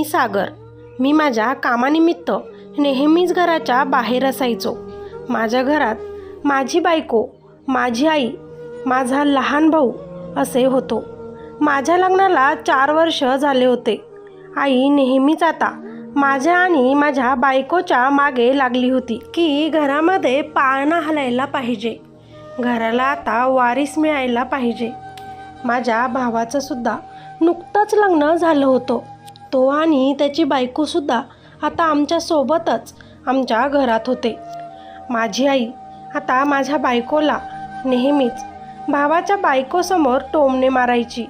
मी सागर. मी माझ्या कामानिमित्त नेहमीच घराच्या बाहेर असायचो. माझ्या घरात माझी बायको, माझी आई, माझा लहान भाऊ असे होतो. माझ्या लग्नाला 4 वर्ष झाले होते. आई नेहमीच आता माझ्या आणि माझ्या बायकोच्या मागे लागली होती की घरामध्ये पाळणा हलायला पाहिजे, घराला आता वारीस मिळायला पाहिजे. माझ्या भावाचं सुद्धा नुकतंच लग्न झालं होतं. तो आणि त्याची बायकोसुद्धा आता आमच्यासोबतच आमच्या घरात होते. माझी आई आता माझ्या बायकोला नेहमीच भावाच्या बायकोसमोर टोमणे मारायची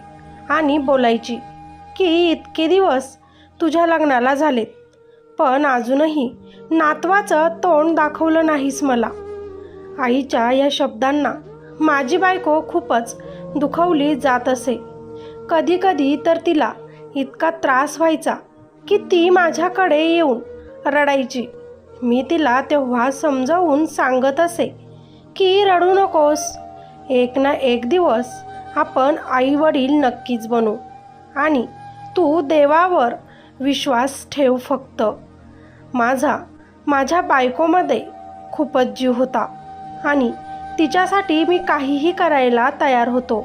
आणि बोलायची की इतके दिवस तुझ्या लग्नाला झालेत, पण अजूनही नातवाचं तोंड दाखवलं नाहीस मला. आईच्या या शब्दांना माझी बायको खूपच दुखावली जात असे. कधी कधी तर तिला इतका त्रास व्हायचा की ती माझ्याकडे येऊन रडायची. मी तिला तेव्हा समजावून सांगत असे की रडू नकोस, एक ना एक दिवस आपण आईवडील नक्कीच बनू आणि तू देवावर विश्वास ठेव फक्त. माझ्या बायकोमध्ये खूपच जीव होता आणि तिच्यासाठी मी काहीही करायला तयार होतो.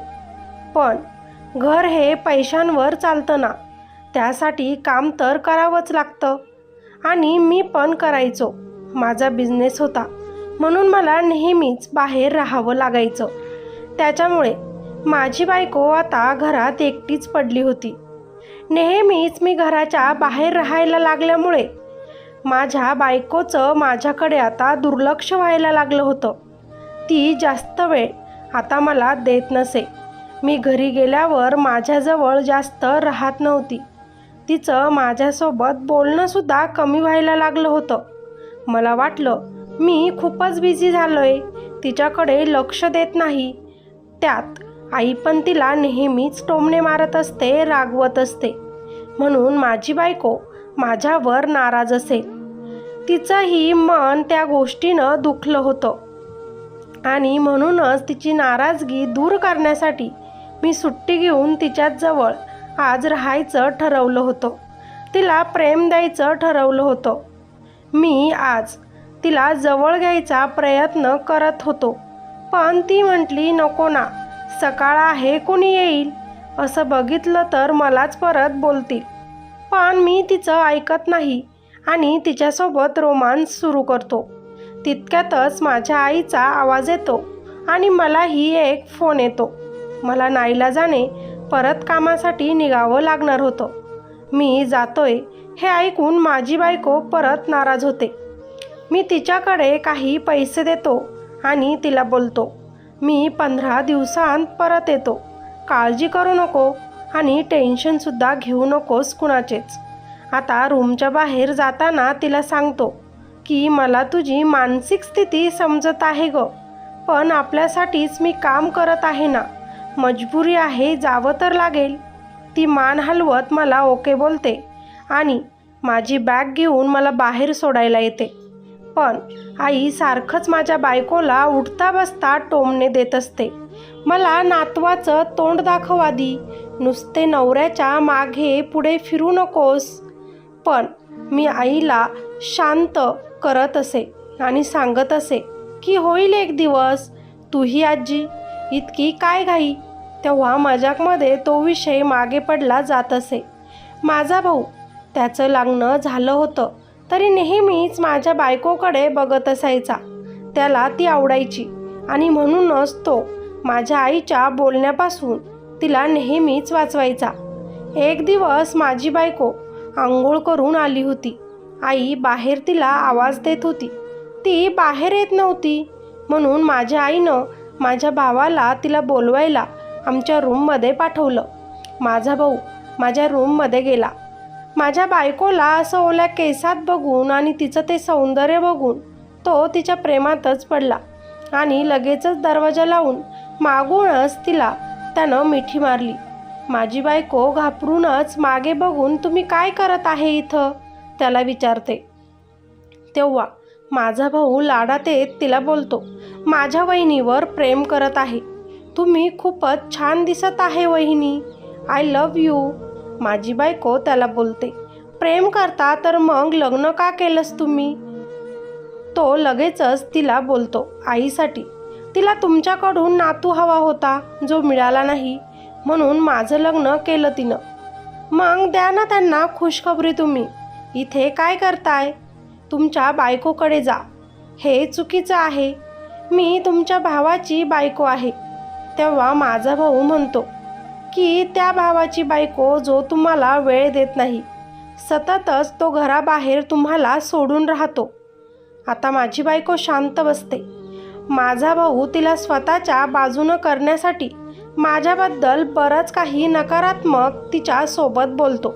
पण घर हे पैशांवर चालतं ना, त्यासाठी काम तर करावंच लागतं आणि मी पण करायचो. माझा बिझनेस होता म्हणून मला नेहमीच बाहेर राहावं लागायचं. त्याच्यामुळे माझी बायको आता घरात एकटीच पडली होती. नेहमीच मी घराच्या बाहेर राहायला लागल्यामुळे माझ्या बायकोचं माझ्याकडे आता दुर्लक्ष व्हायला लागलं होतं. ती जास्त वेळ आता मला देत नसे. मी घरी गेल्यावर माझ्याजवळ जास्त राहत नव्हती. तिचं माझ्यासोबत बोलणंसुद्धा कमी व्हायला लागलं होतं. मला वाटलं मी खूपच बिझी झालो आहे, तिच्याकडे लक्ष देत नाही. त्यात आई पण तिला नेहमीच टोमणे मारत असते, रागवत असते. म्हणून माझी बायको माझ्यावर नाराज असेल. तिचंही मन त्या गोष्टीनं दुखलं होतं आणि म्हणूनच तिची नाराजगी दूर करण्यासाठी मी सुट्टी घेऊन तिच्याजवळ आज राहायचं ठरवलं होतं. तिला प्रेम द्यायचं ठरवलं होतं. मी आज तिला जवळ घ्यायचा प्रयत्न करत होतो, पण ती म्हटली नको ना, सकाळ आहे, कोणी येईल, असं बघितलं तर मलाच परत बोलतील. पण मी तिचं ऐकत नाही आणि तिच्यासोबत रोमांस सुरू करतो. तितक्यातच माझ्या आईचा आवाज येतो आणि मलाही एक फोन येतो. मला नाईलाजाने परत कामासाठी निघावं लागणार होतं. मी जातोय हे ऐकून माझी बायको परत नाराज होते. मी तिच्याकडे काही पैसे देतो आणि तिला बोलतो मी 15 दिवसांत परत येतो, काळजी करू नको आणि टेन्शनसुद्धा घेऊ नकोस कुणाचेच. आता रूमच्या बाहेर जाताना तिला सांगतो की मला तुझी मानसिक स्थिती समजत आहे गं, पण आपल्यासाठीच मी काम करत आहे ना, मजबुरी आहे, जावं तर लागेल. ती मान हलवत मला ओके बोलते आणि माझी बॅग घेऊन मला बाहेर सोडायला येते. पण आई सारखंच माझ्या बायकोला उठता बसता टोमणे देत असते. मला नातवाचं तोंड दाखव आधी, नुसते नवऱ्याच्या मागे पुढे फिरू नकोस. पण मी आईला शांत करत असे आणि सांगत असे की होईल एक दिवस, तूही आजी, इतकी काय घाई. तेव्हा मजाकमध्ये तो विषय मागे पडला जात असे. माझा भाऊ, त्याचं लग्न झालं होतं तरी नेहमीच माझ्या बायकोकडे बघत असायचा. त्याला ती आवडायची आणि म्हणूनच तो माझ्या आईच्या बोलण्यापासून तिला नेहमीच वाचवायचा. एक दिवस माझी बायको आंघोळ करून आली होती. आई बाहेर तिला आवाज देत होती. ती बाहेर येत नव्हती म्हणून माझ्या आईनं माझ्या भावाला तिला बोलवायला आमच्या रूममध्ये पाठवलं. माझा भाऊ माझ्या रूममध्ये गेला. माझ्या बायकोला असं ओल्या केसात बघून आणि तिचं ते सौंदर्य बघून तो तिच्या प्रेमातच पडला आणि लगेचच दरवाजा लावून मागूनच तिला त्यानं मिठी मारली. माझी बायको घाबरूनच मागे बघून तुम्ही काय करत आहे इथं, त्याला विचारते. तेव्हा माझा भाऊ लाडात येत तिला बोलतो माझ्या वहिनीवर प्रेम करत आहे. तुम्ही खूपच छान दिसत आहे वहिनी, आय लव्ह यू. माझी बायको त्याला बोलते प्रेम करता तर मग लग्न का केलंस तुम्ही? तो लगेचच तिला बोलतो, आईसाठी. तिला तुमच्याकडून नातू हवा होता, जो मिळाला नाही, म्हणून माझं लग्न केलं तिनं. मग द्या ना त्यांना खुशखबरी तुम्ही. इथे काय करताय? तुमच्या बायकोकडे जा. हे चुकीचं आहे. मी तुमच्या भावाची बायको आहे. तेव्हा माझा भाऊ म्हणतो की त्या भावाची बायको जो तुम्हाला वेळ देत नाही, सततच तो घराबाहेर तुम्हाला सोडून राहतो. आता माझी बायको शांत बसते. माझा भाऊ तिला स्वतःच्या बाजूनं करण्यासाठी माझ्याबद्दल बरंच काही नकारात्मक तिच्यासोबत बोलतो.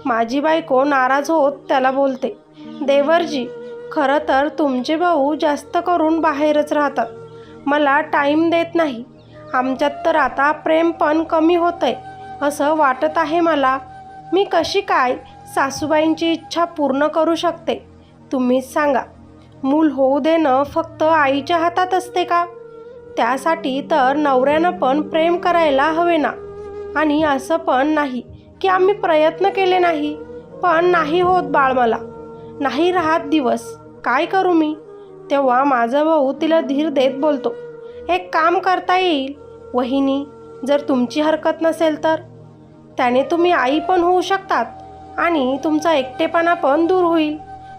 माझी बायको नाराज होत त्याला बोलते, देवरजी, खरं तर तुमचे भाऊ जास्त करून बाहेरच राहतात. मला टाईम देत नाही. आमच्यात तर आता प्रेम पण कमी होतंय असं वाटत आहे मला. मी कशी काय सासूबाईंची इच्छा पूर्ण करू शकते? तुम्हीच सांगा. मूल होऊ देणं फक्त आईच्या हातात असते का? त्यासाठी तर नवऱ्यानं पण प्रेम करायला हवे ना. आणि असं पण नाही की आम्ही प्रयत्न केले नाही, पण नाही होत बाळ, मला नाही राहत दिवस. काय करू मी? तेव्हा माझा भाऊ तिला धीर देत बोलतो, एक काम करता येईल वहिनी, जर तुमची हरकत नसेल तर. त्याने तुम्ही आई पण होऊ शकतात आणि तुमचा एकटेपणा पण दूर होईल.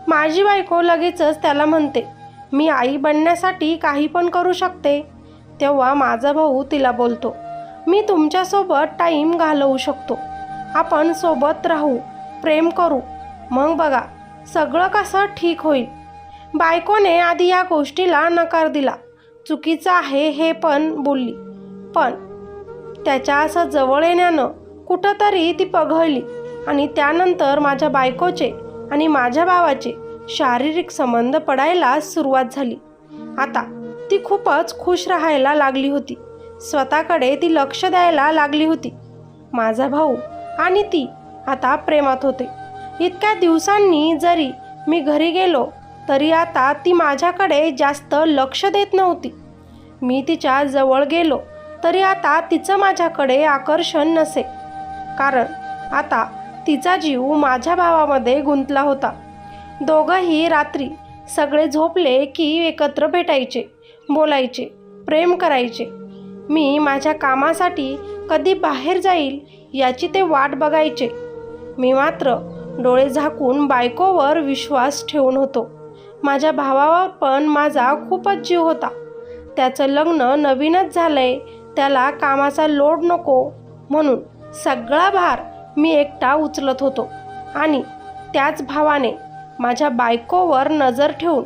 माझी बायको लगेचच त्याला म्हणते, मी आई बनण्यासाठी काही पण करू शकते. तेव्हा माझा भाऊ तिला बोलतो, मी तुमच्यासोबत टाईम घालवू शकतो. आपण सोबत राहू, प्रेम करू. मग बघा सगळं कसं ठीक होईल. बायकोने आधी या गोष्टीला नकार दिला. चुकीचं आहे हे पण बोलली, पण त्याच्या असं जवळ येण्यानं कुठंतरी ती पघळली आणि त्यानंतर माझ्या बायकोचे आणि माझ्या भावाचे शारीरिक संबंध पडायला सुरुवात झाली. आता ती खूपच खुश राहायला लागली होती. स्वतःकडे ती लक्ष द्यायला लागली होती. माझा भाऊ आणि ती आता प्रेमात होते. इतक्या दिवसांनी जरी मी घरी गेलो तरी आता ती माझ्याकडे जास्त लक्ष देत नव्हती. मी तिच्या जवळ गेलो तरी आता तिचं माझ्याकडे आकर्षण नसे, कारण आता तिचा जीव माझ्या भावामध्ये गुंतला होता. दोघंही रात्री सगळे झोपले की एकत्र भेटायचे, बोलायचे, प्रेम करायचे. मी माझ्या कामासाठी कधी बाहेर जाईल याची ते वाट बघायचे. मी मात्र डोळे झाकून बायकोवर विश्वास ठेवून होतो. माझ्या भावावर पण माझा खूपच जीव होता. त्याचं लग्न नवीनच झालंय, त्याला कामाचा लोड नको म्हणून सगळा भार मी एकटा उचलत होतो. आणि त्याच भावाने माझ्या बायकोवर नजर ठेवून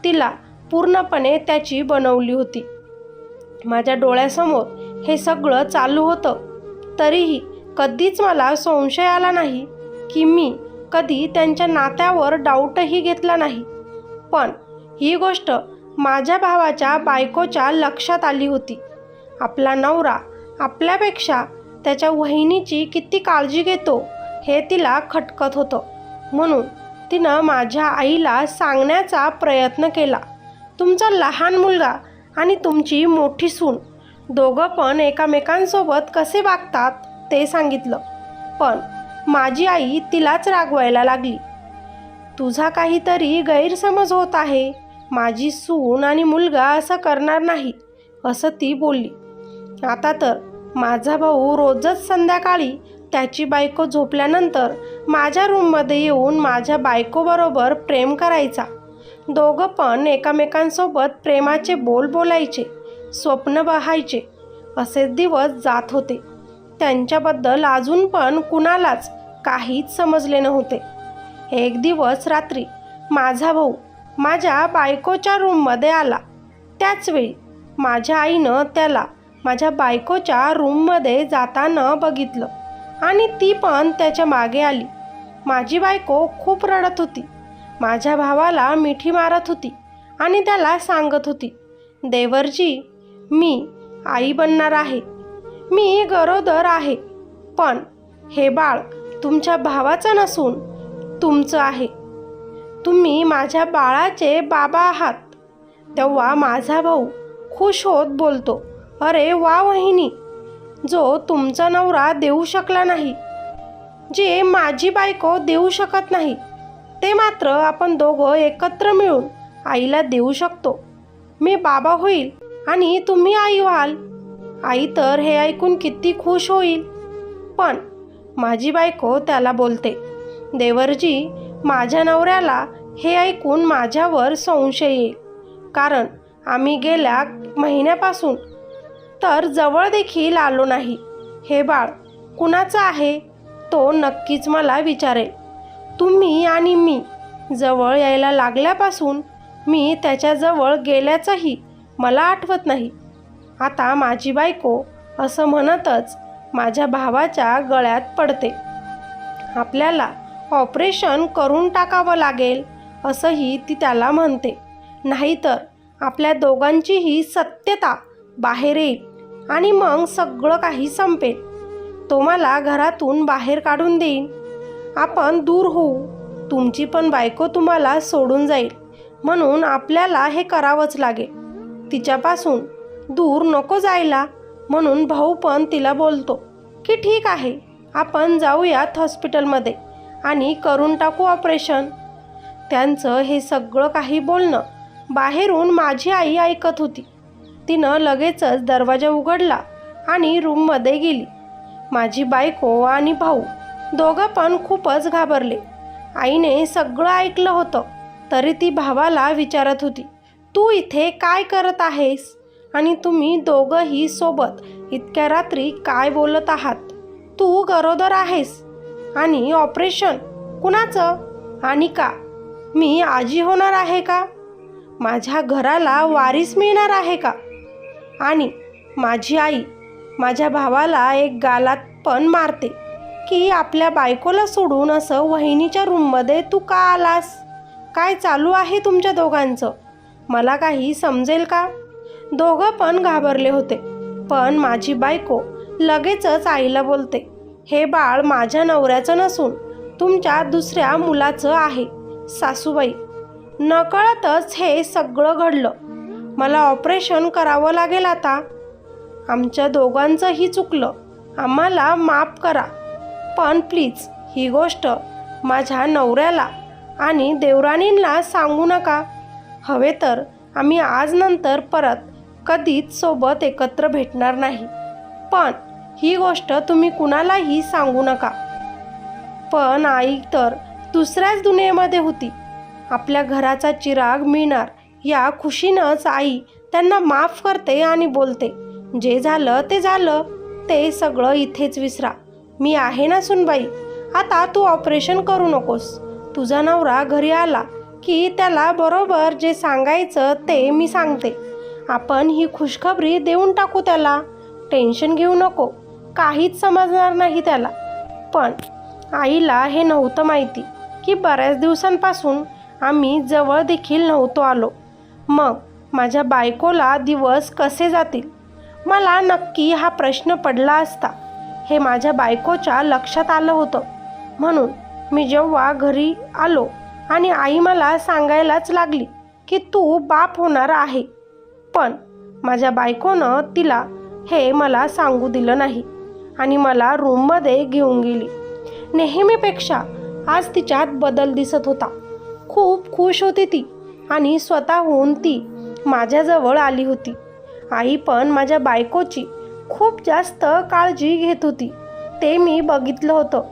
तिला पूर्णपणे त्याची बनवली होती. माझ्या डोळ्यासमोर हे सगळं चालू होतं, तरीही कधीच मला संशय आला नाही की मी कधी त्यांच्या नात्यावर डाऊटही घेतला नाही. पण ही गोष्ट माझ्या भावाच्या बायकोच्या लक्षात आली होती. आपला नवरा आपल्यापेक्षा त्याच्या वहिनीची किती काळजी घेतो हे तिला खटकत होतं. म्हणून तिनं माझ्या आईला सांगण्याचा प्रयत्न केला. तुमचा लहान मुलगा आणि तुमची मोठी सून दोघं पण एकामेकांसोबत कसे वागतात ते सांगितलं. पण माझी आई तिलाच रागवायला लागली. तुझा काहीतरी गैरसमज होत आहे. माझी सून आणि मुलगा असं करणार नाही असं ती बोलली. आता तर माझा भाऊ रोजच संध्याकाळी त्याची बायको झोपल्यानंतर माझ्या रूममध्ये येऊन माझ्या बायकोबरोबर प्रेम करायचा. दोघं पण एकमेकांसोबत प्रेमाचे बोल बोलायचे, स्वप्न बघायचे. असेच दिवस जात होते. त्यांच्याबद्दल अजून पण कुणालाच काहीच समजले नव्हते. एक दिवस रात्री माझा भाऊ माझ्या बायकोच्या रूममध्ये आला. त्याचवेळी माझ्या आईनं त्याला माझ्या बायकोच्या रूममध्ये जाताना बघितलं आणि ती पण त्याच्या मागे आली. माझी बायको खूप रडत होती. माझ्या भावाला मिठी मारत होती आणि त्याला सांगत होती, देवरजी, मी आई बनणार आहे. मी गरोदर आहे, पण हे बाळ तुमच्या भावाचं नसून तुमचं आहे. तुम्ही माझ्या बाळाचे बाबा आहात. तेव्हा माझा भाऊ खुश होत बोलतो, अरे वा वहिनी, जो तुमचा नवरा देऊ शकला नाही जे माझी बायको देऊ शकत नाही ते मात्र आपण दोघं एकत्र मिळून आईला देऊ शकतो. मी बाबा होईल आणि तुम्ही आई व्हाल. आई तर हे ऐकून किती खुश होईल. पण माझी बायको त्याला बोलते, देवरजी, माझ्या नवऱ्याला हे ऐकून माझ्यावर संशय येईल, कारण आम्ही गेल्या महिन्यापासून तर जवळ देखील आलो नाही. हे बाळ कुणाचं आहे तो नक्कीच मला विचारेल. तुम्ही आणि मी जवळ यायला लागल्यापासून मी त्याच्याजवळ गेल्याचंही मला आठवत नाही. आता माझी बायको असं म्हणतच माझ्या भावाच्या गळ्यात पडते. आपल्याला ऑपरेशन करून टाकावं लागेल असंही ती त्याला म्हणते, नाहीतर आपल्या दोघांचीही सत्यता बाहेर येईल आणि मग सगळं काही संपेल. तो मला घरातून बाहेर काढून देईन. आपण दूर होऊ. तुमची पण बायको तुम्हाला सोडून जाईल. म्हणून आपल्याला हे करावंच लागेल. तिच्यापासून दूर नको जायला. म्हणून भाऊ पण तिला बोलतो की ठीक आहे, आपण जाऊयात हॉस्पिटलमध्ये आणि करून टाकू ऑपरेशन. त्यांचं हे सगळं काही बोलणं बाहेरून माझी आई ऐकत होती. तिनं लगेचच दरवाजा उघडला आणि रूममध्ये गेली. माझी बायको आणि भाऊ दोघं पण खूपच घाबरले. आईने सगळं ऐकलं होतं तरी ती भावाला विचारत होती, तू इथे काय करत आहेस आणि तुम्ही दोघंही सोबत इतक्या रात्री काय बोलत आहात? तू गरोदर आहेस आणि ऑपरेशन कुणाचं आणि का? मी आजी होणार आहे का? माझ्या घराला वारीस मिळणार आहे का? आणि माझी आई माझ्या भावाला एक गालात पण मारते की आपल्या बायकोला सोडून असं वहिनीच्या रूममध्ये तू का आलास? काय चालू आहे तुमच्या दोघांचं? मला काही समजेल का? दोघं पण घाबरले होते. पण माझी बायको लगेचच आईला बोलते, हे बाळ माझ्या नवऱ्याचं नसून तुमच्या दुसऱ्या मुलाचं आहे सासूबाई. नकळतच हे सगळं घडलं. मला ऑपरेशन करावं लागेल आता. आमच्या दोघांचंही चुकलं. आम्हाला माफ करा. पण प्लीज ही गोष्ट माझ्या नवऱ्याला आणि देवराणींना सांगू नका. हवे तर आम्ही आज नंतर परत कधीच सोबत एकत्र भेटणार नाही. पण ही गोष्ट तुम्ही कुणालाही सांगू नका. पण आई तर दुसऱ्याच दुनियेमध्ये होती. आपल्या घराचा चिराग मिळणार या खुशीनंच आई त्यांना माफ करते आणि बोलते, जे झालं ते झालं. ते सगळं इथेच विसरा. मी आहे ना सुनबाई. आता तू ऑपरेशन करू नकोस. तुझा नवरा घरी आला की त्याला बरोबर जे सांगायचं ते मी सांगते. आपण ही खुशखबरी देऊन टाकू त्याला. टेन्शन घेऊ नको. काहीच समजणार नाही त्याला. पण आईला हे नव्हतं माहिती की बऱ्याच दिवसांपासून आम्ही जवळ देखील नव्हतो आलो. मग माझ्या बायकोला दिवस कसे जातील? मला नक्की हा प्रश्न पडला असता हे माझ्या बायकोच्या लक्षात आलं होतं. म्हणून मी जेव्हा घरी आलो आणि आई मला सांगायलाच लागली की तू बाप होणार आहे, पण माझ्या बायकोनं तिला हे मला सांगू दिलं नाही आणि मला रूममध्ये घेऊन गेली. नेहमीपेक्षा आज तिच्यात बदल दिसत होता. खूप खुश होती ती आणि स्वतःहून ती माझ्याजवळ आली होती. आई पण माझ्या बायकोची खूप जास्त काळजी घेत होती. ते मी बघितलं होतं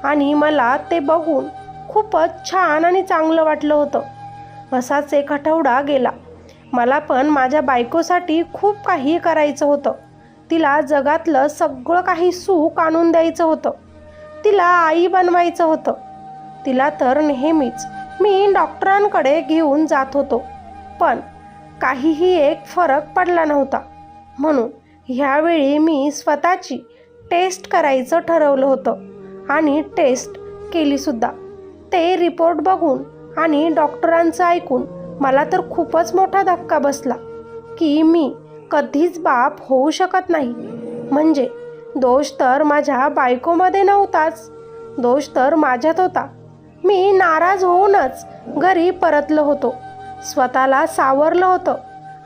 आणि मला ते बघून खूपच छान आणि चांगलं वाटलं होतं. असाच एक आठवडा गेला. मला पण माझ्या बायकोसाठी खूप काही करायचं होतं. तिला जगातलं सगळं काही सुख आणून द्यायचं होतं. तिला आई बनवायचं होतं. तिला तर नेहमीच मी डॉक्टरांकडे घेऊन जात होतो, पण काहीही एक फरक पडला नव्हता. म्हणून ह्यावेळी मी स्वतःची टेस्ट करायचं ठरवलं होतं आणि टेस्ट केलीसुद्धा. ते रिपोर्ट बघून आणि डॉक्टरांचं ऐकून मला तर खूपच मोठा धक्का बसला की मी कधीच बाप होऊ शकत नाही. म्हणजे दोष तर माझ्या बायकोमध्ये नव्हताच, दोष तर माझ्यात होता. मी नाराज होऊनच घरी परतलो होतो. स्वतःला सावरलं होतं.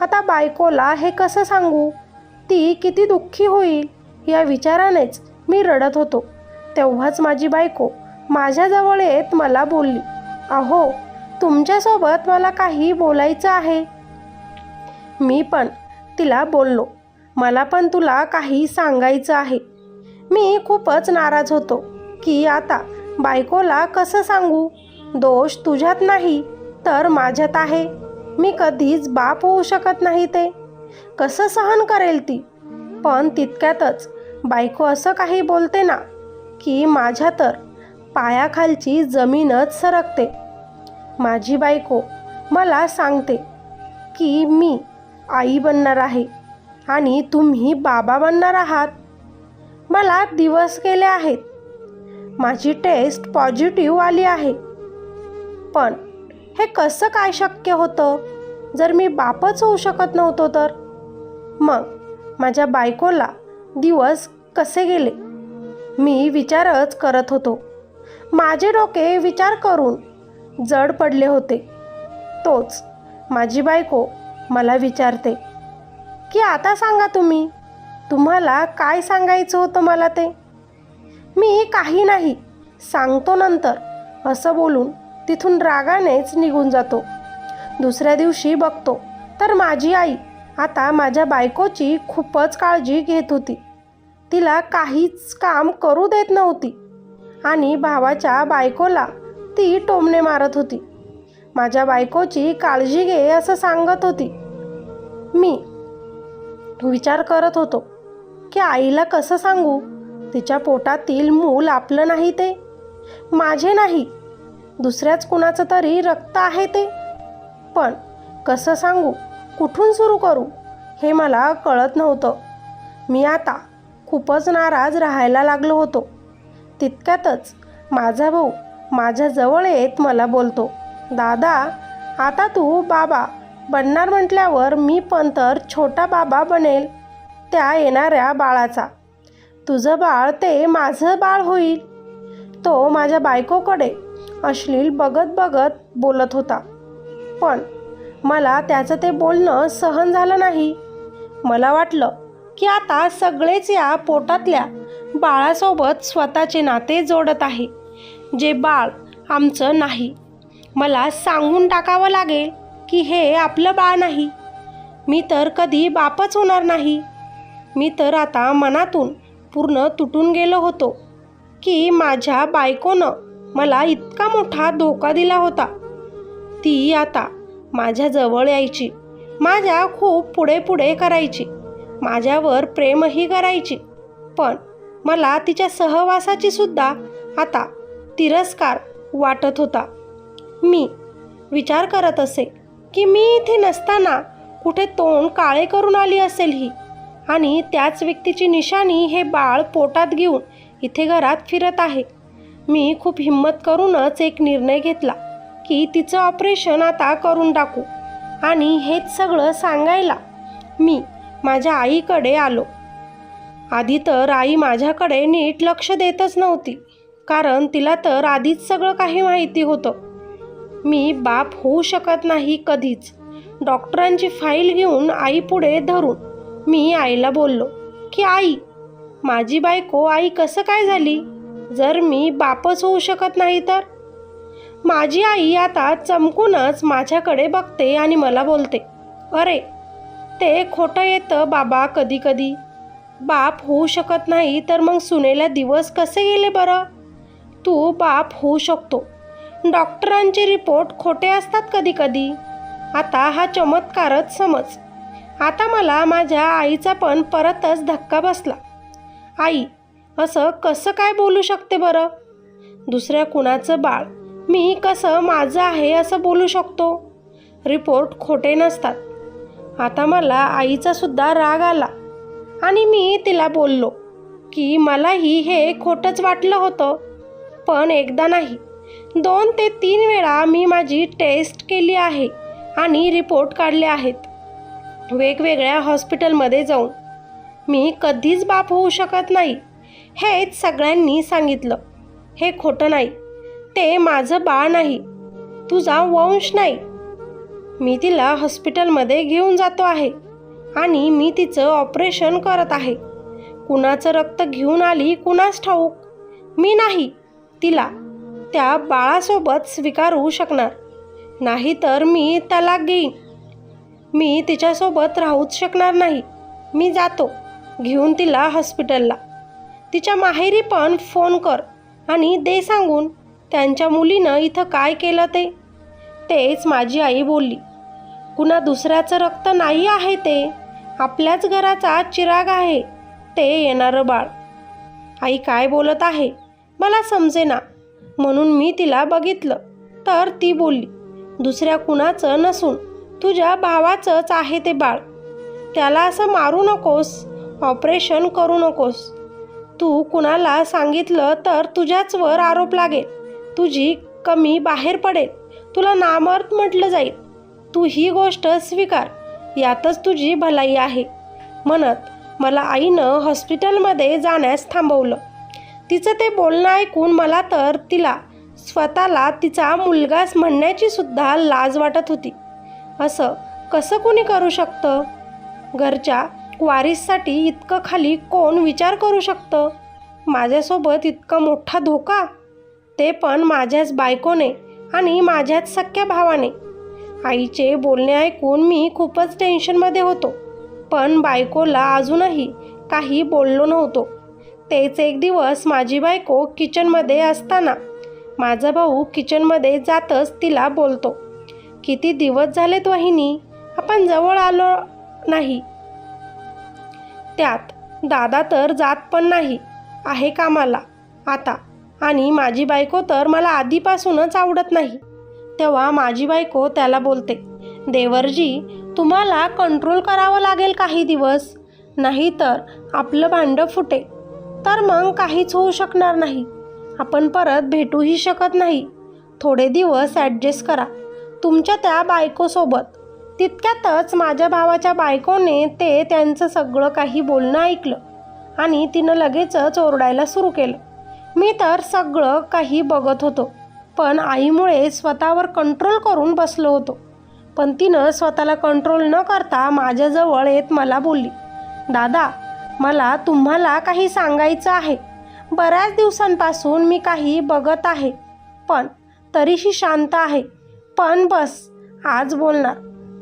आता बायकोला हे कसं सांगू? ती किती दुःखी होईल या विचारानेच मी रडत होतो. तेव्हाच माझी बायको माझ्याजवळ येत मला बोलली, अहो, तुमच्यासोबत मला काही बोलायचं आहे. मी पण तिला बोललो, मला पण तुला काही सांगायचं आहे. मी खूपच नाराज होतो की आता बायकोला कसं सांगू. दोष तुझ्यात नाही तर माझ्यात आहे. मी कधीच बाप होऊ शकत नाही. ते कसं सहन करेल ती. पण तितक्यातच बायको असं काही बोलते ना की माझ्या तर पायाखालची जमीनच सरकते. माझी बायको मला सांगते की मी आई बनणार आहे आणि तुम्ही बाबा बनणार आहात. मला दिवस गेले आहेत. माझी टेस्ट पॉझिटिव्ह आली आहे. पण हे कसं काय शक्य होतं जर मी बापच होऊ शकत नव्हतो तर. मग माझ्या बायकोला दिवस कसे गेले मी विचारच करत होतो. माझे डोके विचार करून जड पडले होते. तोच माझी बायको मला विचारते की आता सांगा तुम्ही, तुम्हाला काय सांगायचं होतं मला ते. मी काही नाही, सांगतो नंतर असं बोलून तिथून रागानेच निघून जातो. दुसऱ्या दिवशी बघतो तर माझी आई आता माझ्या बायकोची खूपच काळजी घेत होती. तिला काहीच काम करू देत नव्हती आणि भावाच्या बायकोला ती टोमणे मारत होती. माझ्या बायकोची काळजी घे असं सांगत होती. मी विचार करत होतो की आईला कसं सांगू. तिच्या पोटातील मूल आपलं नाही, ते माझे नाही, दुसऱ्याच कुणाचं तरी रक्त आहे ते. पण कसं सांगू, कुठून सुरू करू हे मला कळत नव्हतं. मी आता खूपच नाराज राहायला लागलो होतो. तितक्यातच माझा भाऊ माझ्याजवळ येत मला बोलतो, दादा, आता तू बाबा बनणार म्हटल्यावर मी पण तर छोटा बाबा बनेल त्या येणाऱ्या बाळाचा. तुझं बाळ ते माझं बाळ होईल. तो माझ्या बायकोकडे अश्लील बघत बघत बोलत होता. पण मला त्याचं ते बोलणं सहन झालं नाही. मला वाटलं की आता सगळेच या पोटातल्या बाळासोबत स्वतःचे नाते जोडत आहे, जे बाळ आमचं नाही. मला सांगून टाकावं लागेल की हे आपलं बाळ नाही. मी तर कधी बापच होणार नाही. मी तर आता मनातून पूर्ण तुटून गेलो होतो की माझ्या बायकोनं मला इतका मोठा धोका दिला होता. ती आता माझ्याजवळ यायची, माझ्या खूप पुढे पुढे करायची, माझ्यावर प्रेमही करायची. पण मला तिच्या सहवासाची सुद्धा आता तिरस्कार वाटत होता. मी विचार करत असे की मी इथे नसताना कुठे तोंड काळे करून आली असेल ही, आणि त्याच व्यक्तीची निशाणी हे बाळ पोटात घेऊन इथे घरात फिरत आहे. मी खूप हिम्मत करूनच एक निर्णय घेतला की तिचं ऑपरेशन आता करून टाकू. आणि हेच सगळं सांगायला मी माझ्या आईकडे आलो. आधी तर आई माझ्याकडे नीट लक्ष देतच नव्हती, कारण तिला तर आधीच सगळं काही माहिती होतं. मी बाप होऊ शकत नाही कधीच. डॉक्टरांची फाईल घेऊन आईपुढे धरून मी आईला बोललो की आई, माझी बायको आई कसं काय झाली जर मी बापच होऊ शकत नाही तर. माझी आई आता चमकूनच माझ्याकडे बघते आणि मला बोलते, अरे ते खोटं येतं बाबा कधी कधी. बाप होऊ शकत नाही तर मग सुनेला दिवस कसे गेले बरं. तू बाप होऊ शकतो. डॉक्टरांचे रिपोर्ट खोटे असतात कधी कधी. आता हा चमत्कारच समज. आता मला माझ्या आईचा पण परतच धक्का बसला. आई असं कसं काय बोलू शकते बरं. दुसऱ्या कुणाचं बाळ मी कसं माझं आहे असं बोलू शकतो. रिपोर्ट खोटे नसतात. आता मला आईचा सुद्धा राग आला आणि मी तिला बोललो की मलाही हे खोटंच वाटलं होतं. पण एकदा नाही, 2 ते 3 वेळा मी माझी टेस्ट केली आहे आणि रिपोर्ट काढले आहेत वेगवेगळ्या हॉस्पिटलमध्ये जाऊन. मी कधीच बाप होऊ शकत नाही हेच सगळ्यांनी सांगितलं. हे खोटं नाही. ते माझं बाळ नाही, तुझा वंश नाही. मी तिला हॉस्पिटलमध्ये घेऊन जातो आहे आणि मी तिचं ऑपरेशन करत आहे. कुणाचं रक्त घेऊन आली कुणास ठाऊक. मी नाही तिला त्या बाळासोबत स्वीकारू शकणार. नाहीतर मी तलाक घेईन. मी तिच्यासोबत राहूच शकणार नाही. मी जातो घेऊन तिला हॉस्पिटलला. तिच्या माहेरी पण फोन कर आणि दे सांगून त्यांच्या मुलीनं इथं काय केलं ते. तेच माझी आई बोलली. कुणा दुसऱ्याचं रक्त नाही आहे ते, आपल्याच घराचा चिराग आहे ते येणारं बाळ. आई काय बोलत आहे मला समजेना, म्हणून मी तिला बघितलं तर ती बोलली, दुसऱ्या कुणाचं नसून तुझ्या भावाचंच आहे ते बाळ. त्याला असं मारू नकोस, ऑपरेशन करू नकोस. तू कुणाला सांगितलं तर तुझ्याचवर आरोप लागेल, तुझी कमी बाहेर पडेल, तुला नामर्थ म्हटलं जाईल. तू ही गोष्ट स्वीकार, यातच तुझी भलाई आहे. म्हणत मला आईनं हॉस्पिटलमध्ये जाण्यास थांबवलं. तिचं ते बोलणं ऐकून मला तर तिला स्वतःला तिचा मुलगाच म्हणण्याची सुद्धा लाज वाटत होती. असं कसं कोणी करू शकतं? घरच्या वारीससाठी इतकं खाली कोण विचार करू शकतं? माझ्यासोबत इतका मोठा धोका, ते पण माझ्याच बायकोने आणि माझ्याच सख्या भावाने. आईचे बोलणे ऐकून मी खूपच टेन्शनमध्ये होतो, पण बायकोला अजूनही काही बोललो नव्हतो. तेच एक दिवस माझी बायको किचनमध्ये असताना माझा भाऊ किचनमध्ये जातच तिला बोलतो, किती दिवस झालेत वहिनी आपण जवळ आलो नाही. त्यात दादा तर जात पण नाही आहे कामाला आता, आणि माझी बायको तर मला आधीपासूनच आवडत नाही. तेव्हा माझी बायको त्याला बोलते, देवरजी तुम्हाला कंट्रोल करावं लागेल काही दिवस, नाही तर आपलं भांडं फुटे, तर मग काहीच होऊ शकणार नाही. आपण परत भेटूही शकत नाही. थोडे दिवस ॲडजस्ट करा तुमच्या त्या बायकोसोबत. तितक्यातच माझ्या भावाच्या बायकोने ते त्यांचं सगळं काही बोलणं ऐकलं आणि तिनं लगेचच ओरडायला सुरू केलं. मी तर सगळं काही बघत होतो, पण आईमुळे स्वतःवर कंट्रोल करून बसलो होतो. पण तिनं स्वतःला कंट्रोल न करता माझ्याजवळ येत मला बोलली, दादा मला तुम्हाला काही सांगायचं आहे. बऱ्याच दिवसांपासून मी काही बघत आहे, पण तरीही शांत आहे. पण बस आज बोलणार.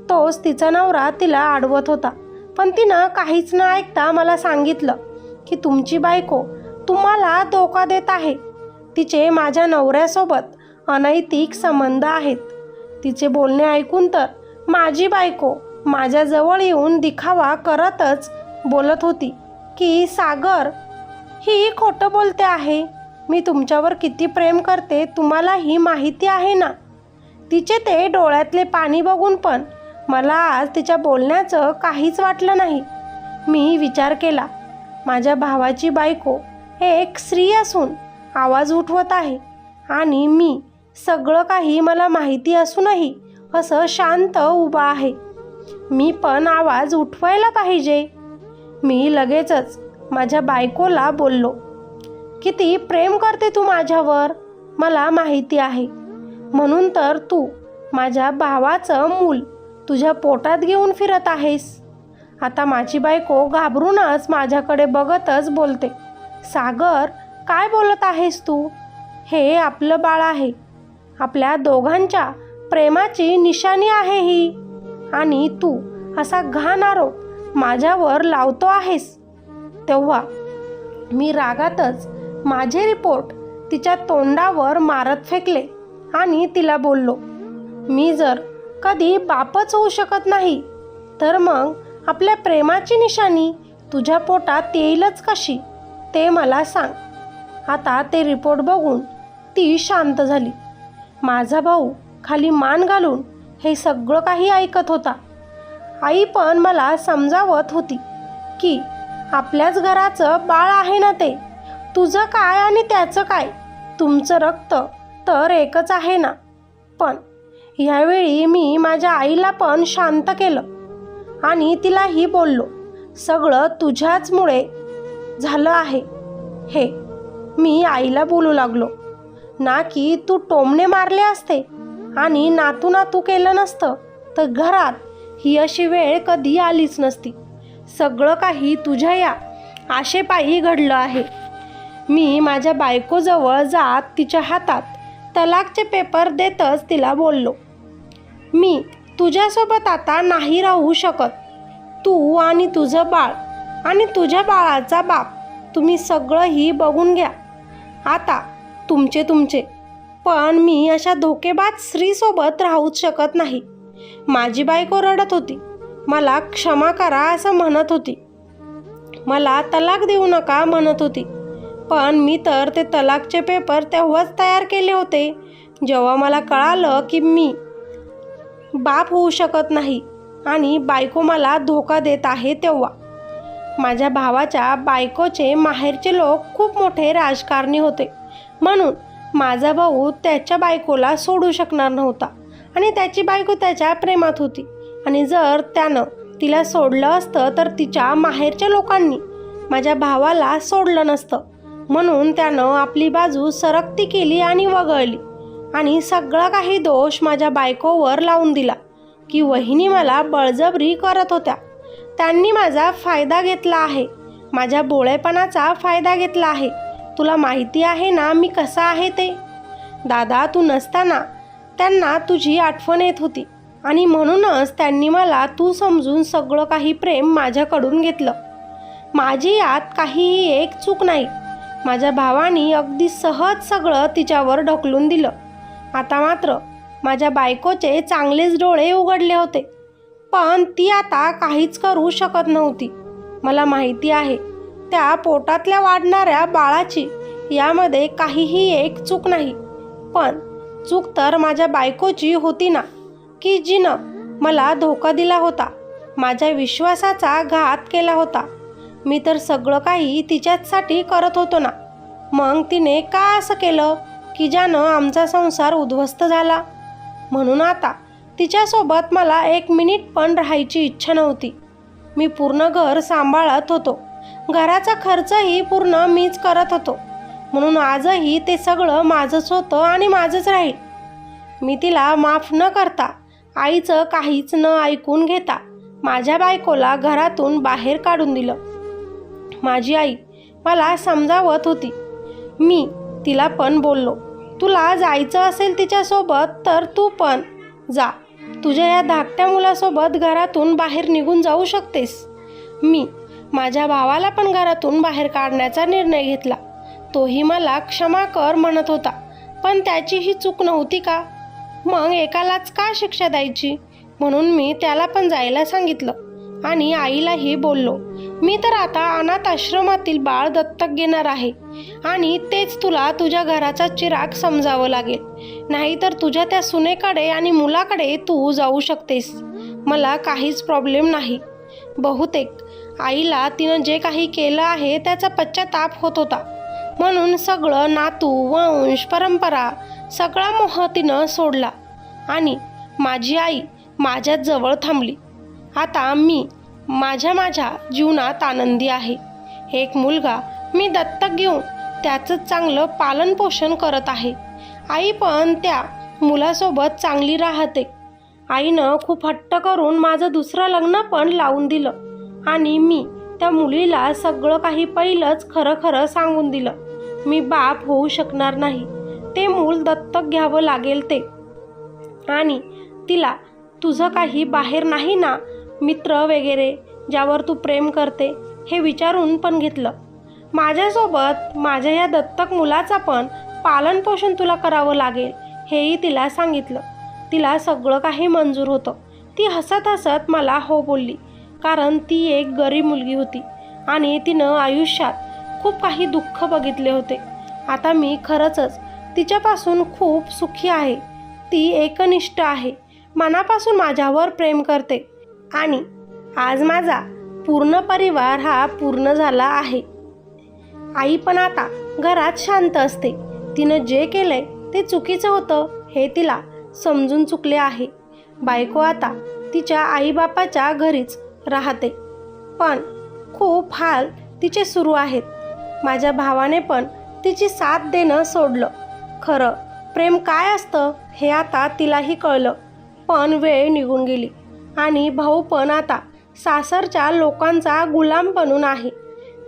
तोच तिचा नवरा तिला अडवत होता, पण तिनं काहीच न ऐकता मला सांगितलं की तुमची बायको तुम्हाला धोका देत आहे. तिचे माझ्या नवऱ्यासोबत अनैतिक संबंध आहेत. तिचे बोलणे ऐकून तर माझी बायको माझ्याजवळ येऊन दिखावा करतच बोलत होती की सागर ही खोटं बोलते आहे. मी तुमच्यावर किती प्रेम करते तुम्हालाही माहिती आहे ना. तिचे ते डोळ्यातले पाणी बघून पण मला आज तिच्या बोलण्याचं काहीच वाटलं नाही. मी विचार केला, माझ्या भावाची बायको एक स्त्री असून आवाज उठवत आहे आणि मी सगळं काही मला माहिती असूनही असं शांत उभा आहे. मी पण आवाज उठवायला पाहिजे. मी लगेचच माझ्या बायकोला बोललो, किती प्रेम करते तू माझ्यावर मला माहिती आहे, म्हणून तर तू माझ्या भावाचं मूल तुझ्या पोटात घेऊन फिरत आहेस. आता माझी बायको घाबरूनच माझ्याकडे बघतच बोलते, सागर काय बोलत आहेस तू? हे आपलं बाळ आहे, आपल्या दोघांच्या प्रेमाची निशाणी आहे ही, आणि तू असा घाण आरोप माझ्यावर लावतो आहेस. तेव्हा मी रागातच माझे रिपोर्ट तिच्या तोंडावर मारत फेकले आणि तिला बोललो, मी जर कधी बापच होऊ शकत नाही तर मग आपल्या प्रेमाची निशाणी तुझ्या पोटात येईलच कशी ते मला सांग. आता ते रिपोर्ट बघून ती शांत झाली. माझा भाऊ खाली मान घालून हे सगळं काही ऐकत होता. आई पण मला समजावत होती की आपल्याच घराचं बाळ आहे ना ते, तुझं काय आणि त्याचं काय, तुमचं रक्त तर एकच आहे ना. पण ह्यावेळी मी माझ्या आईला पण शांत केलं आणि तिलाही बोललो, सगळं तुझ्याचमुळे झालं आहे हे. मी आईला बोलू लागलो, ना की तू टोमणे मारले असते आणि नातू केलं नसतं तर घरात ही अशी वेळ कधी आलीच नसती. सगळं काही तुझ्या या आशेपायी घडलं आहे. मी माझ्या बायकोजवळ जात तिच्या हातात तलाकचे पेपर देतच तिला बोललो, मी तुझ्यासोबत आता नाही राहू शकत. तू आणि तुझं बाळ आणि तुझ्या बाळाचा बाप तुम्ही सगळंही बघून घ्या. आता तुमचे. पण मी अशा धोकेबाज स्त्रीसोबत राहूच शकत नाही. माझी बायको रडत होती. मला क्षमा करा असं म्हणत होती. मला तलाक देऊ नका म्हणत होती. पण मी तर ते तलाकचे पेपर तेव्हाच तयार केले होते जेव्हा मला कळालं की मी बाप होऊ शकत नाही आणि बायको मला धोका देत आहे तेव्हा. माझ्या भावाच्या बायकोचे माहेरचे लोक खूप मोठे राजकारणी होते, म्हणून माझा भाऊ त्याच्या बायकोला सोडू शकणार नव्हता आणि त्याची बायको त्याच्या प्रेमात होती. आणि जर त्यानं तिला सोडलं असतं तर तिच्या माहेरच्या लोकांनी माझ्या भावाला सोडलं नसतं. म्हणून त्यानं आपली बाजू सरकती केली आणि वगळली आणि सगळा काही दोष माझ्या बायकोवर लावून दिला की वहिनी मला बळजबरी करत होत्या. त्यांनी माझा फायदा घेतला आहे, माझ्या भोळेपणाचा फायदा घेतला आहे. तुला माहिती आहे ना मी कसा आहे ते. दादा, तू नसताना त्यांना तुझी आठवण येत होती आणि म्हणूनच त्यांनी मला तू समजून सगळं काही प्रेम माझ्याकडून घेतलं. माझी यात काहीही एक चूक नाही. माझ्या भावानी अगदी सहज सगळं तिच्यावर ढकलून दिलं. आता मात्र माझ्या बायकोचे चांगलेच डोळे उघडले होते, पण ती आता काहीच करू शकत नव्हती. मला माहिती आहे त्या पोटातल्या वाढणाऱ्या बाळाची यामध्ये काहीही एक चूक नाही. पण चूक तर माझ्या बायकोची होती ना, की जिनं मला धोका दिला होता, माझ्या विश्वासाचा घात केला होता. मी तर सगळं काही तिच्याचसाठी करत होतो ना. मग तिने का असं केलं की ज्यानं आमचा संसार उद्ध्वस्त झाला. म्हणून आता तिच्यासोबत मला 1 मिनिट पण राहायची इच्छा नव्हती. मी पूर्ण घर सांभाळत होतो, घराचा खर्चही पूर्ण मीच करत होतो. म्हणून आजही ते सगळं माझंच होतं आणि माझंच राहील. मी तिला माफ न करता, आईचं काहीच न ऐकून घेता माझ्या बायकोला घरातून बाहेर काढून दिलं. माझी आई मला समजावत होती. मी तिला पण बोललो, तुला जायचं असेल तिच्यासोबत तर तू पण जा. तुझ्या या धाकट्या मुलासोबत घरातून बाहेर निघून जाऊ शकतेस. मी माझ्या भावाला पण घरातून बाहेर काढण्याचा निर्णय घेतला. तोही मला क्षमा कर म्हणत होता, पण त्याची ही चूक नव्हती का? मग एकालाच का शिक्षा द्यायची? म्हणून मी त्याला पण जायला सांगितलं आणि आईलाही बोललो, मी तर आता अनाथ आश्रमातील बाळ दत्तक घेणार आहे आणि तेच तुला तुझ्या घराचा चिराग समजावं लागेल. नाहीतर तुझ्या त्या सुनेकडे आणि मुलाकडे तू जाऊ शकतेस. मला काहीच प्रॉब्लेम नाही. बहुतेक आईला तिनं जे काही केलं आहे त्याचा पश्चाताप होत होता. म्हणून सगळं नातू, वंश, परंपरा सगळा मोह तिनं सोडला आणि माझी आई माझ्याच जवळ थांबली. आता मी माझ्या जीवनात आनंदी आहे. एक मुलगा मी दत्तक घेऊन त्याचं चांगलं पालनपोषण करत आहे. आई पण त्या मुलासोबत चांगली राहते. आईनं खूप हट्ट करून माझं दुसरं लग्न पण लावून दिलं आणि मी त्या मुलीला सगळं काही पहिलंच खरं सांगून दिलं. मी बाप होऊ शकणार नाही, ते मूल दत्तक घ्यावं लागेल ते. आणि तिला तुझं काही बाहेर नाही ना, मित्र वगैरे ज्यावर तू प्रेम करते हे विचारून पण घेतलं. माझ्यासोबत माझ्या या दत्तक मुलाचा पण पालनपोषण तुला करावं लागेल हेही तिला सांगितलं. तिला सगळं काही मंजूर होतं. ती हसत हसत मला हो बोलली, कारण ती एक गरीब मुलगी होती आणि तिनं आयुष्यात खूप काही दुःख बघितले होते. आता मी खरंच तिच्यापासून खूप सुखी आहे. ती एकनिष्ठ आहे, मनापासून माझ्यावर प्रेम करते आणि आज माझा पूर्ण परिवार हा पूर्ण झाला आहे. आई पण आता घरात शांत असते. तिनं जे केलंय ते चुकीचं होतं हे तिला समजून चुकले आहे. बायको आता तिच्या आईबापाच्या घरीच राहते, पण खूप हाल तिचे सुरू आहेत. माझ्या भावाने पण तिची साथ देणं सोडलं. खरं प्रेम काय असतं हे आता तिलाही कळलं. पण वेळ निघून गेली आणि भाऊ पण आता सासरच्या लोकांचा गुलाम बनून आहे.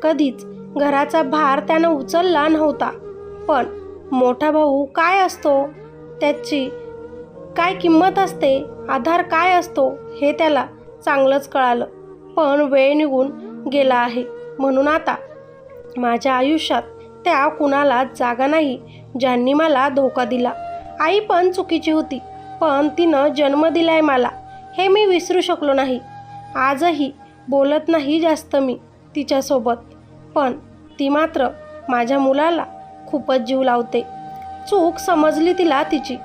कधीच घराचा भार त्यानं उचलला नव्हता, पण मोठा भाऊ काय असतो, त्याची काय किंमत असते, आधार काय असतो हे त्याला चांगलंच कळालं. पण वेळ निघून गेला आहे, म्हणून आता माझ्या आयुष्यात त्या कुणालाच जागा नाही ज्यांनी मला धोका दिला. आई पण चुकीची होती, पण तिनं जन्म दिलाय मला हे मी विसरू शकलो नाही. आजही बोलत नाही जास्त मी तिच्यासोबत, पण ती मात्र माझ्या मुलाला खूपच जीव लावते. चूक समजली तिला तिची.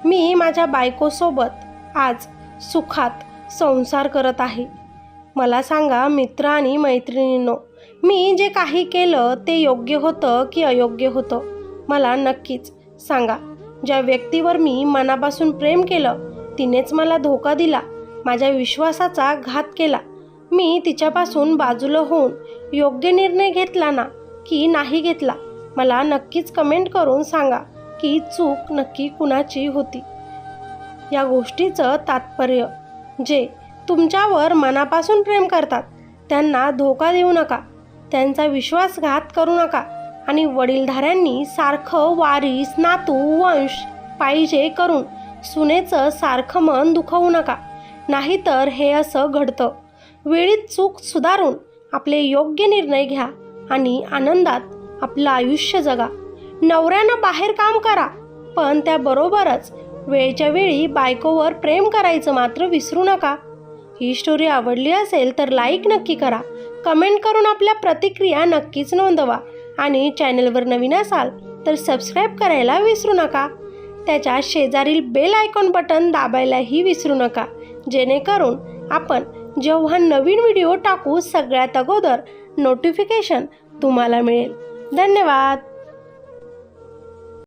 मी माझ्या बायकोसोबत आज सुखात संसार करत आहे. मला सांगा मित्र आणि मैत्रिणींनो, मी जे काही केलं ते योग्य होतं की अयोग्य होतं? मला नक्कीच सांगा. ज्या व्यक्तीवर मी मनापासून प्रेम केलं तिनेच मला धोका दिला, माझ्या विश्वासाचा घात केला. मी तिच्यापासून बाजूला होऊन योग्य निर्णय घेतला ना की नाही घेतला? मला नक्कीच कमेंट करून सांगा की चूक नक्की कुणाची होती. या गोष्टीचं तात्पर्य, जे तुमच्यावर मनापासून प्रेम करतात त्यांना धोका देऊ नका, त्यांचा विश्वासघात करू नका आणि वडीलधाऱ्यांनी सारखं वारीस, नातू, वंश पाहिजे करून सुनेचं सारखं मन दुखवू नका. नाहीतर हे असं घडतं. वेळीच चूक सुधारून आपले योग्य निर्णय घ्या आणि आनंदात आपलं आयुष्य जगा. नवऱ्यानं बाहेर काम करा, पण त्याबरोबरच वेळच्या वेळी बायकोवर प्रेम करायचं मात्र विसरू नका. ही स्टोरी आवडली असेल तर लाईक नक्की करा, कमेंट करून आपल्या प्रतिक्रिया नक्कीच नोंदवा आणि चॅनलवर नवीन असाल तर सबस्क्राईब करायला विसरू नका. त्याच्या शेजारील बेल आयकॉन बटन दाबायलाही विसरू नका, जेणेकरून आपण जेव्हा नवीन व्हिडिओ टाकू सगळ्यात अगोदर नोटिफिकेशन तुम्हाला मिळेल. धन्यवाद.